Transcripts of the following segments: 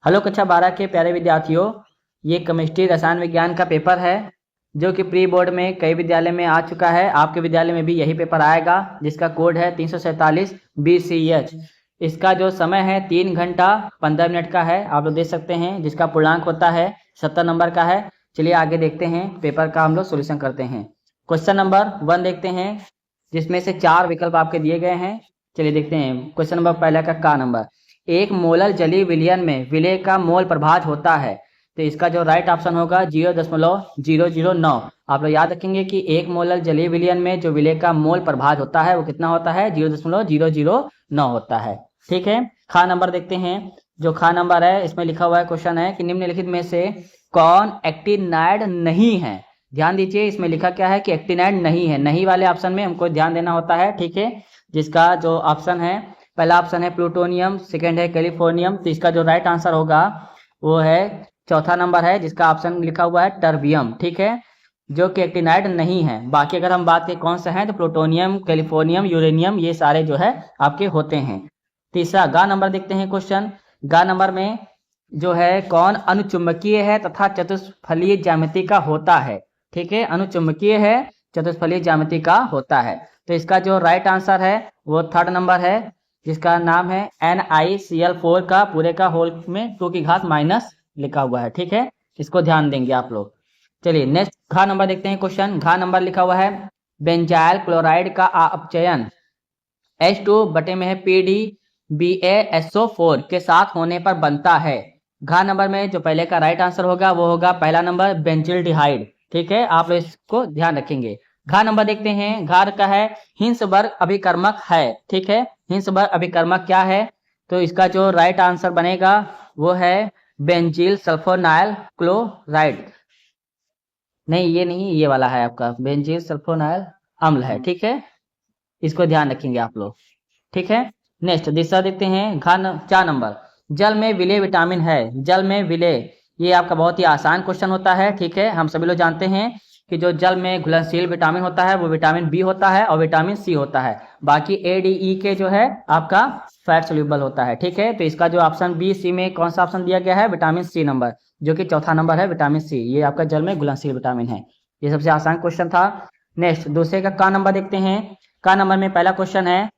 Hello कक्षा 12 के प्यारे विद्यार्थियों, ये केमिस्ट्री रसायन विज्ञान का पेपर है जो कि प्री बोर्ड में कई विद्यालय में आ चुका है। आपके विद्यालय में भी यही पेपर आएगा जिसका कोड है 347 BCH। इसका जो समय है 3 घंटा 15 मिनट का है, आप लोग देख सकते हैं, जिसका पूर्णांक होता है 70 नंबर का है। चलिए आगे देखते हैं, पेपर का हम लोग सोल्यूशन करते हैं। क्वेश्चन नंबर 1 देखते हैं, जिसमें से 4 विकल्प आपके दिए गए हैं। चलिए देखते हैं क्वेश्चन नंबर पहला का नंबर। एक मोलर जलीय विलयन में विलय का मोल प्रभाज होता है, तो इसका जो राइट ऑप्शन होगा 0.009। आप लोग याद रखेंगे कि एक मोलर जलीय विलयन में जो विलय का मोल प्रभाज होता है वो कितना होता है, 0.009 होता है। ठीक है, खा नंबर देखते हैं। जो खा नंबर है इसमें लिखा हुआ है, क्वेश्चन है कि निम्नलिखित में से कौन एक्टिनाइड नहीं है। ध्यान दीजिए, इसमें लिखा क्या है कि एक्टिनाइड नहीं है। नहीं वाले ऑप्शन में हमको ध्यान देना होता है। ठीक है, जिसका जो ऑप्शन है, पहला ऑप्शन है प्लूटोनियम, सेकंड है कैलिफोर्नियम, तो इसका जो राइट आंसर होगा वो है चौथा नंबर है, जिसका ऑप्शन लिखा हुआ है टर्बियम। ठीक है, जो कि एक्टिनाइड नहीं है। बाकी अगर हम बात करें कौन से हैं, तो प्लूटोनियम, कैलिफोर्नियम, यूरेनियम, ये सारे जो है आपके होते हैं। तीसरा गा नंबर देखते हैं क्वेश्चन। गा नंबर में जो है कौन अनुचुंबकीय है तथा चतुष्फलीय ज्यामिति का होता है। ठीक है, अनुचुंबकीय है, चतुष्फलीय ज्यामिति का होता है। तो इसका जो राइट आंसर है वो थर्ड नंबर है, जिसका नाम है NiCl4 का पूरे का होल में 2 की घात माइनस लिखा हुआ है। ठीक है, इसको ध्यान देंगे आप लोग। चलिए नेक्स्ट घा नंबर देखते हैं क्वेश्चन। घा नंबर लिखा हुआ है बेंजाइल क्लोराइड का अपचयन H2 बटे में है PDBaSO4 के साथ होने पर बनता है। घा नंबर में जो पहले का राइट आंसर होगा वो होगा पहला नंबर बेंजिल्डिहाइड। ठीक है, आप लोग इसको ध्यान रखेंगे। घा नंबर देखते हैं। घा का है हिंसबर्ग अभिकर्मक है। ठीक है, हिंसबर्ग अभिकर्मक क्या है, तो इसका जो राइट आंसर बनेगा वो है बेंजील सल्फोनाइल क्लोराइड। नहीं, ये नहीं, ये वाला है आपका बेंजील सल्फोनाइल अम्ल है। ठीक है, इसको ध्यान रखेंगे आप लोग। ठीक है, नेक्स्ट दूसरा देखते हैं। 4 नंबर, जल में विलय विटामिन है। जल में विलय, ये आपका बहुत ही आसान क्वेश्चन होता है। ठीक है, हम सभी लोग जानते हैं कि जो जल में घुलनशील विटामिन होता है वो विटामिन बी होता है और विटामिन सी होता है। बाकी ADE के जो है आपका फैट सोल्यूबल होता है। ठीक है, तो इसका जो ऑप्शन बी सी में कौन सा ऑप्शन दिया गया है, विटामिन सी नंबर, जो कि चौथा नंबर है, विटामिन सी। ये आपका जल में घुलनशील विटामिन है। ये सबसे आसान क्वेश्चन था। नेक्स्ट दूसरे का नंबर देखते हैं। का नंबर में पहला क्वेश्चन है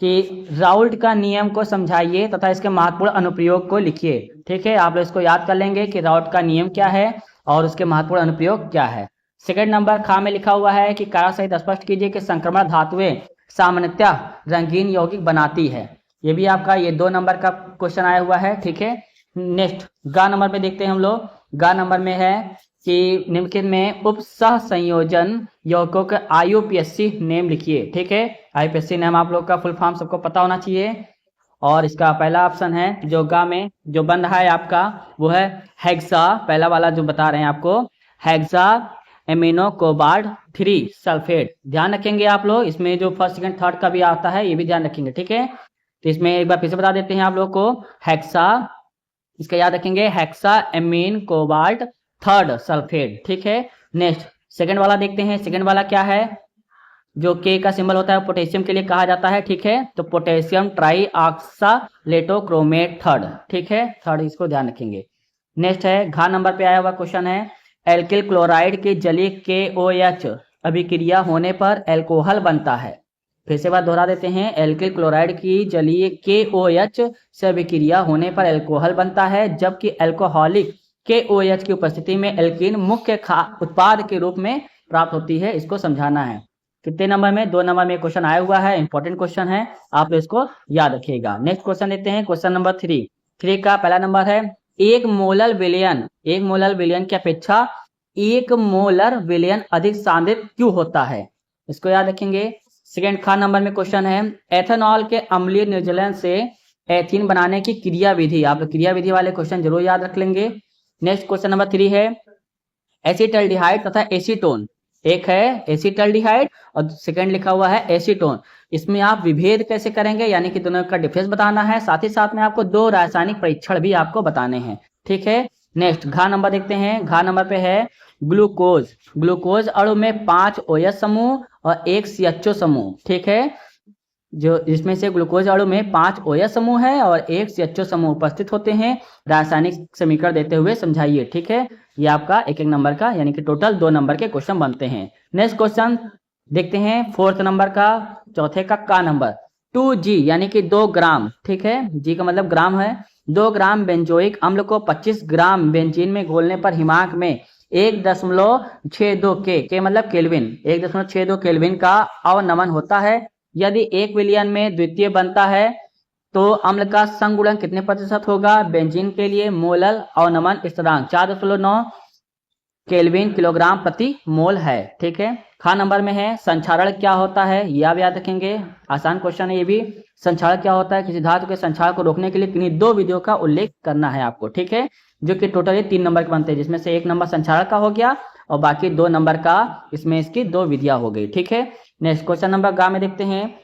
कि राउल्ट का नियम को समझाइए तथा इसके महत्वपूर्ण अनुप्रयोग को लिखिए। ठीक है, आप लोग इसको याद कर लेंगे कि राउल्ट का नियम क्या है और उसके महत्वपूर्ण अनुप्रयोग क्या है। सेकंड नंबर खा में लिखा हुआ है कि कारण सहित स्पष्ट कीजिए कि संक्रमण धातुएं सामान्यतः रंगीन यौगिक बनाती है। ये भी आपका ये 2 नंबर का क्वेश्चन आया हुआ है। ठीक है, नेक्स्ट गा नंबर पे देखते हैं हम लोग। गा नंबर में है कि निम्नलिखित में उप सह संयोजन यौगिकों के IUPAC नेम लिखिए। ठीक है, IUPAC नेम आप लोग का फुल फॉर्म सबको पता होना चाहिए। और इसका पहला ऑप्शन है जो गा में जो बन रहा है आपका वो है हेक्सा, पहला वाला जो बता रहे हैं आपको, हेक्सा एमिनो कोबाल्ट 3 सल्फेट। ध्यान रखेंगे आप लोग, इसमें जो फर्स्ट सेकंड थर्ड का भी आता है ये भी ध्यान रखेंगे। ठीक है, तो इसमें एक बार फिर से बता देते हैं आप लोग को, हेक्सा, इसका याद रखेंगे, हेक्सा एमीन कोबाल्ट 3 सल्फेट। ठीक है, नेक्स्ट सेकंड वाला देखते हैं। सेकंड वाला क्या है, जो के का सिंबल होता है पोटेशियम के लिए कहा जाता है। ठीक है, तो पोटेशियम ट्राई ऑक्सालेटोक्रोमेट 3। ठीक है, 3 इसको ध्यान रखेंगे। नेक्स्ट है घा नंबर पे आया हुआ क्वेश्चन है, एल्किल क्लोराइड के जलीय KOH अभिक्रिया होने पर एल्कोहल बनता है। फिर से बात दोहरा देते हैं, एल्किल क्लोराइड की जलीय KOH से अभिक्रिया होने पर एल्कोहल बनता है, जबकि एल्कोहलिक KOH की उपस्थिति में एल्कीन मुख्य उत्पाद के रूप में प्राप्त होती है। इसको समझाना है। कितने नंबर में, 2 नंबर में क्वेश्चन आया हुआ है, इंपॉर्टेंट क्वेश्चन है, आप इसको याद रखिएगा। नेक्स्ट क्वेश्चन देखते हैं, क्वेश्चन नंबर 3 का पहला नंबर है, एक मोलर विलयन की अपेक्षा 1 मोलर विलयन अधिक सांद्रित क्यों होता है, इसको याद रखेंगे। सेकंड खा नंबर में क्वेश्चन है, एथेनॉल के अम्लीय निर्जलन से एथीन बनाने की क्रिया विधि। आप क्रिया विधि वाले क्वेश्चन जरूर याद रख लेंगे। नेक्स्ट क्वेश्चन नंबर 3 है, एसिटल्डिहाइड तथा एसीटोन, एक है एसिटल्डिहाइड और सेकंड लिखा हुआ है एसीटोन, इसमें आप विभेद कैसे करेंगे, यानी कि दोनों का डिफरेंस बताना है। साथ ही साथ में आपको 2 रासायनिक परीक्षण भी आपको बताने हैं। ठीक है, नेक्स्ट घा नंबर देखते हैं। घा नंबर पे है ग्लूकोज अणु में 5 OH समूह और 1 CHO समूह। ठीक है, जो इसमें से ग्लूकोज अणु में 5 OH समूह है और 1 CHO समूह उपस्थित होते हैं। रासायनिक समीकरण देते हुए समझाइए। ठीक है, ये आपका एक नंबर का यानी कि टोटल 2 नंबर के क्वेश्चन बनते हैं। नेक्स्ट क्वेश्चन देखते हैं 4th नंबर का, चौथे का नंबर 2G यानी कि 2 ग्राम। ठीक है, जी का मतलब ग्राम है। 2 ग्राम बेंजोइक अम्ल को 25 ग्राम बेंजीन में घोलने पर हिमांक में 1.62 के मतलब केल्विन, 1.62 केल्विन का अवनमन होता है। यदि 1 विलियन में द्वितीय बनता है तो अम्ल का संगुणन कितने प्रतिशत होगा? बेंजीन के लिए मोलल अवनमन स्थिरांक 4.9 केल्विन किलोग्राम प्रति मोल है। ठीक है, खा नंबर में है संक्षारण क्या होता है, ये आप याद रखेंगे, आसान क्वेश्चन है ये भी। संक्षारण क्या होता है? किसी धातु के संक्षारण को रोकने के लिए किन्हीं 2 विधियों का उल्लेख करना है आपको। ठीक है, जो कि टोटली 3 नंबर के बनते हैं, जिसमें से 1 नंबर संक्षारण का हो गया और बाकी 2 नंबर का इसमें इसकी 2 विधियां हो गई। ठीक है, नेक्स्ट क्वेश्चन नंबर गा में देखते हैं।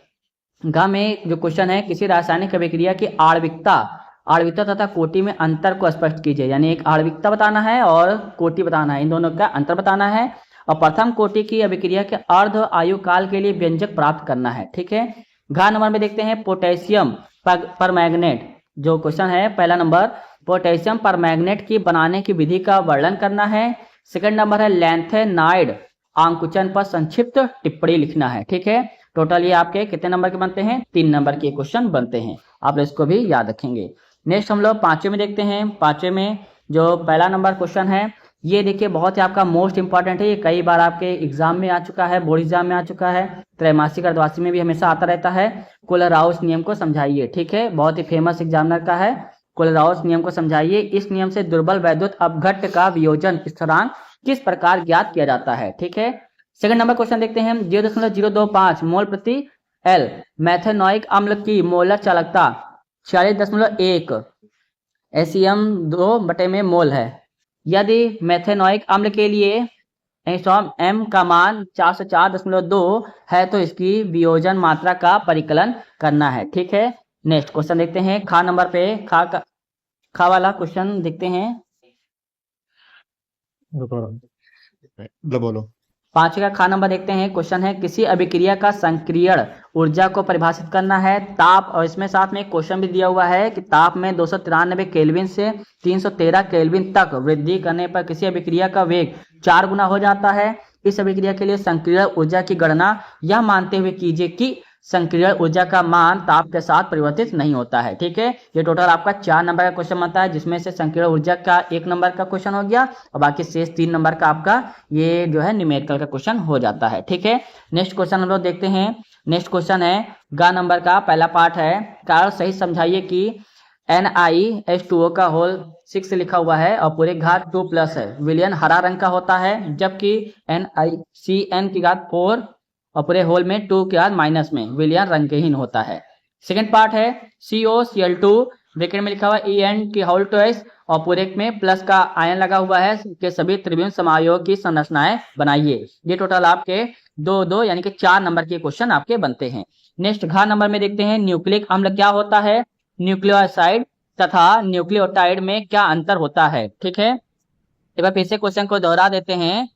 गा में जो क्वेश्चन है, किसी रासायनिक अभिक्रिया की आणविकता तथा कोटि में अंतर को स्पष्ट कीजिए। यानी एक आणविकता बताना है और कोटि बताना है, इन दोनों का अंतर बताना है और प्रथम कोटि की अभिक्रिया के अर्ध आयु काल के लिए व्यंजक प्राप्त करना है। ठीक है, घ नंबर में देखते हैं पोटेशियम परमैंगनेट, जो क्वेश्चन है पहला नंबर पोटेशियम परमैंगनेट की बनाने की विधि का वर्णन करना है। सेकंड नंबर है लैंथेनाइड आंकुचन पर संक्षिप्त टिप्पणी लिखना है। ठीक है, टोटल ये आपके कितने नंबर के बनते हैं? 3 नंबर के क्वेश्चन बनते हैं, आप इसको भी याद रखेंगे। नेक्स्ट हम लोग 5वें में देखते हैं। 5वें में जो पहला नंबर क्वेश्चन है, ये देखिए बहुत ही आपका मोस्ट इंपॉर्टेंट है, ये कई बार आपके एग्जाम में आ चुका है, बोर्ड एग्जाम में आ चुका है, त्रैमासिक अर्धवार्षिक में भी हमेशा आता रहता है। कोलराउस नियम को समझाइए। ठीक है, बहुत ही फेमस एग्जामिनर का है, कोलराउस नियम को समझाइए। इस नियम से दुर्बल वैद्युत अपघट्ट का वियोजन स्थिरांक किस प्रकार ज्ञात किया जाता है? ठीक है, सेकंड नंबर क्वेश्चन देखते हैं। 0.025 मोल प्रति एल मैथेनोइक अम्ल की मोलर चालकता 46.1 SEM2 में मोल है। यदि मैथेनोइक अम्ल के लिए एम का मान 404.2 है तो इसकी वियोजन मात्रा का परिकलन करना है। ठीक है, नेक्स्ट क्वेश्चन देखते हैं। खा नंबर पे खा वाला क्वेश्चन देखते हैं। बोलो। 5 का खा नंबर देखते हैं। क्वेश्चन है किसी अभिक्रिया का संक्रियण ऊर्जा को परिभाषित करना है। ताप, और इसमें साथ में क्वेश्चन भी दिया हुआ है कि ताप में 293 केल्विन से 313 केल्विन तक वृद्धि करने पर किसी अभिक्रिया का वेग 4 गुना हो जाता है। इस अभिक्रिया के लिए संक्रियण ऊर्जा की गणना यह मानते हुए कीजिए कि संक्रियण ऊर्जा का मान ताप के साथ परिवर्तित नहीं होता है। ठीक है, ये टोटल आपका 4 नंबर का क्वेश्चन बनता है, जिसमें से संक्रियण ऊर्जा का 1 नंबर का क्वेश्चन हो गया और बाकी शेष 3 नंबर का आपका ये जो है न्यूमेरिकल का क्वेश्चन हो जाता है। ठीक है, नेक्स्ट क्वेश्चन हम लोग देखते हैं। नेक्स्ट क्वेश्चन है ग नंबर का पहला पार्ट है, कारण सही समझाइए कि NiH2O का होल 6 लिखा हुआ है और पूरे घात 2+ है। विलयन हरा रंग का होता है, जबकि NiCN की घात 4 और पूरे होल में 2 के बाद माइनस में विलयन रंगहीन होता है। सेकंड पार्ट है COCl2 ब्रैकेट में लिखा हुआ En की होल ट्वाइस और पूरे में प्लस का आयन लगा हुआ है के सभी त्रिविम समायोग की संरचनाएं बनाइए। ये टोटल आपके 2 यानी कि 4 नंबर के क्वेश्चन आपके बनते हैं। नेक्स्ट घ नंबर में देखते हैं न्यूक्लिक अम्ल क्या होता है, न्यूक्लियोसाइड तथा न्यूक्लियोटाइड में क्या अंतर होता है। ठीक है, एक बार फिर से क्वेश्चन को दोहरा देते हैं।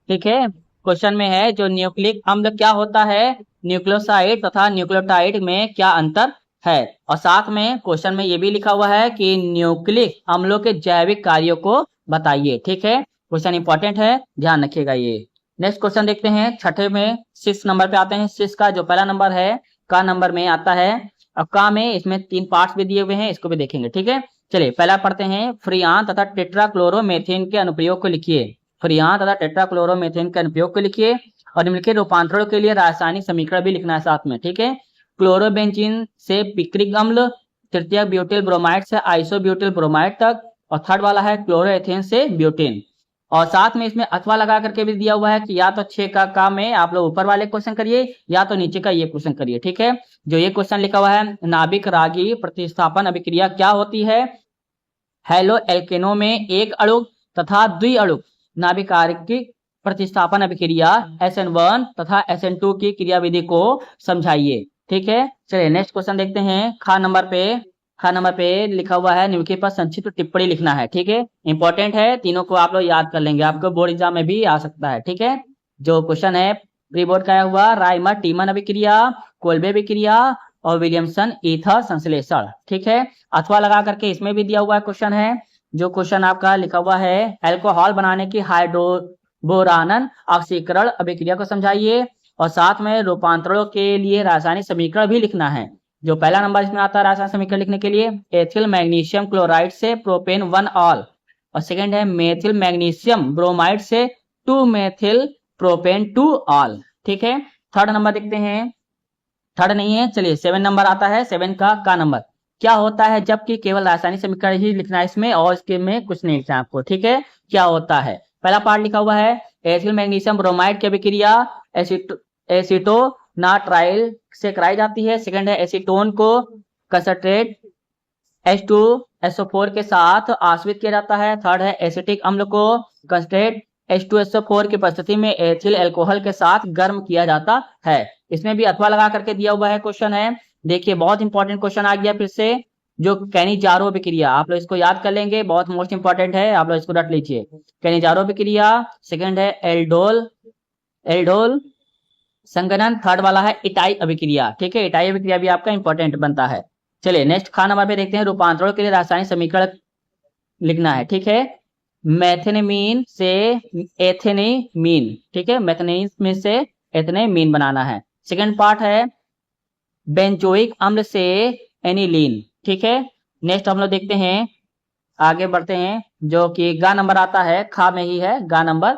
ठीक है, क्वेश्चन में है जो न्यूक्लिक अम्ल क्या होता है, न्यूक्लियोसाइड तथा न्यूक्लियोटाइड में क्या अंतर है, और साथ में क्वेश्चन में ये भी लिखा हुआ है कि न्यूक्लिक अम्लों के जैविक कार्यों को बताइए। ठीक है, क्वेश्चन इंपॉर्टेंट है, ध्यान रखिएगा ये। नेक्स्ट क्वेश्चन देखते हैं। छठे में 6 नंबर पे आते हैं। 6 का जो पहला नंबर है का नंबर में आता है और का में इसमें 3 पार्ट्स भी दिए हुए हैं, इसको भी देखेंगे। ठीक है, चलिए पहला पढ़ते हैं। फ्रियान तथा टेट्राक्लोरोमेथेन के अनुप्रयोग को लिखिए। फ्रियान तथा टेट्राक्लोरोमेथेन के अनुप्रयोग को लिखिए और निम्नलिखित रूपांतरणों के लिए रासायनिक समीकरण भी लिखना है साथ में। ठीक है, क्लोरोबेंजीन से पिक्रिक अम्ल, तृतीय ब्यूटिल ब्रोमाइड से आइसोब्यूटिल ब्रोमाइड तक, और थर्ड वाला है क्लोरोएथेन से ब्यूटेन। और साथ में इसमें अथवा लगा करके भी दिया हुआ है कि या तो 6 का में आप लोग ऊपर वाले क्वेश्चन करिए या तो नीचे का ये क्वेश्चन करिए। ठीक है, जो ये क्वेश्चन लिखा हुआ है नाभिक रागी प्रतिस्थापन अभिक्रिया क्या होती है। हेलो एल्केनो में एक अणु तथा द्विअणु नाभिक की प्रतिस्थापन अभिक्रिया SN1 तथा SN2 की क्रियाविधि को समझाइए। ठीक है, चलिए नेक्स्ट क्वेश्चन देखते हैं। खा नंबर पे लिखा हुआ है निम्नलिखित पर संक्षिप्त टिप्पणी लिखना है। ठीक है, इंपॉर्टेंट है, तीनों को आप लोग याद कर लेंगे, आपको बोर्ड एग्जाम में भी आ सकता है। ठीक है, जो क्वेश्चन है प्री बोर्ड का हुआ राइमर टीमन अभिक्रिया, कोल्बे अभिक्रिया और विलियमसन ईथर संश्लेषण। ठीक है, अथवा लगा करके इसमें भी दिया हुआ है क्वेश्चन है, जो क्वेश्चन आपका लिखा हुआ है अल्कोहल बनाने की हाइड्रोबोरानन ऑक्सीकरण अभिक्रिया को समझाइए और साथ में रूपांतरणों के लिए रासायनिक समीकरण भी लिखना है। जो पहला नंबर इसमें आता है रासायनिक समीकरण लिखने के लिए, एथिल मैग्नीशियम क्लोराइड से प्रोपेन 1 ऑल, और सेकंड है मेथिल मैग्नीशियम ब्रोमाइड से 2 मेथिल प्रोपेन 2 ऑल। ठीक है, थर्ड नंबर देखते हैं, थर्ड नहीं है, चलिए 7 नंबर आता है। 7 का नंबर क्या होता है जबकि केवल रासायनिक समीकरण ही लिखना है इसमें और इसके में कुछ नहीं लिखना है आपको। ठीक है, क्या होता है, पहला पार्ट लिखा हुआ है एथिल मैग्नीशियम ब्रोमाइड की अभिक्रिया एसीटोनाट्राइल से कराई जाती है। सेकंड है एसीटोन को कंसंट्रेट H2SO4 के साथ आश्रित किया जाता है। थर्ड है एसिटिक अम्ल को कंसंट्रेट H2SO4 की उपस्थिति में एथिल अल्कोहल के साथ गर्म किया जाता है। इसमें भी अथवा लगा करके दिया हुआ है क्वेश्चन है। देखिए बहुत इंपॉर्टेंट क्वेश्चन आ गया फिर से, जो कैनिजारो अभिक्रिया, आप लोग इसको याद कर लेंगे, बहुत मोस्ट इंपॉर्टेंट है, आप लोग इसको रट लीजिए। कैनिजारो अभिक्रिया, सेकंड है एल्डोल संगणन, थर्ड वाला है इटाई अभिक्रिया। ठीक है, इटाई अभिक्रिया भी आपका इंपॉर्टेंट बनता है। चलिए नेक्स्ट खा नंबर पे देखते हैं, रूपांतरण के लिए रासायनिक समीकरण लिखना है। ठीक है, मैथेनेमीन से एथेनेमीन, ठीक है, मैथेनेमीन से एथेनेमीन बनाना है। सेकंड पार्ट है बेंजोइक अम्ल से एनिलीन। ठीक है, नेक्स्ट हम लोग देखते हैं, आगे बढ़ते हैं, जो कि गा नंबर आता है, खा में ही है गा नंबर,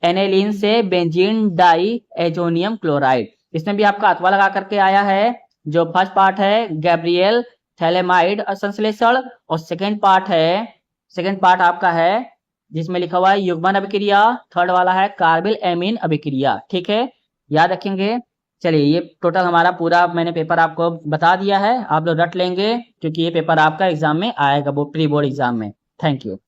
एनेलीन से बेंजीन डाई एजोनियम क्लोराइड। इसमें भी आपका अथवा लगा करके आया है। जो फर्स्ट पार्ट है गैब्रियल थैलेमाइड संश्लेषण और सेकंड पार्ट आपका है जिसमें लिखा हुआ है युग्मन अभिक्रिया, थर्ड वाला है कार्बिल एमीन अभिक्रिया। ठीक है, याद रखेंगे। चलिए ये टोटल हमारा पूरा मैंने पेपर आपको बता दिया है, आप लोग रट लेंगे क्योंकि ये पेपर आपका एग्जाम में आएगा, वो प्री बोर्ड एग्जाम में। Thank you.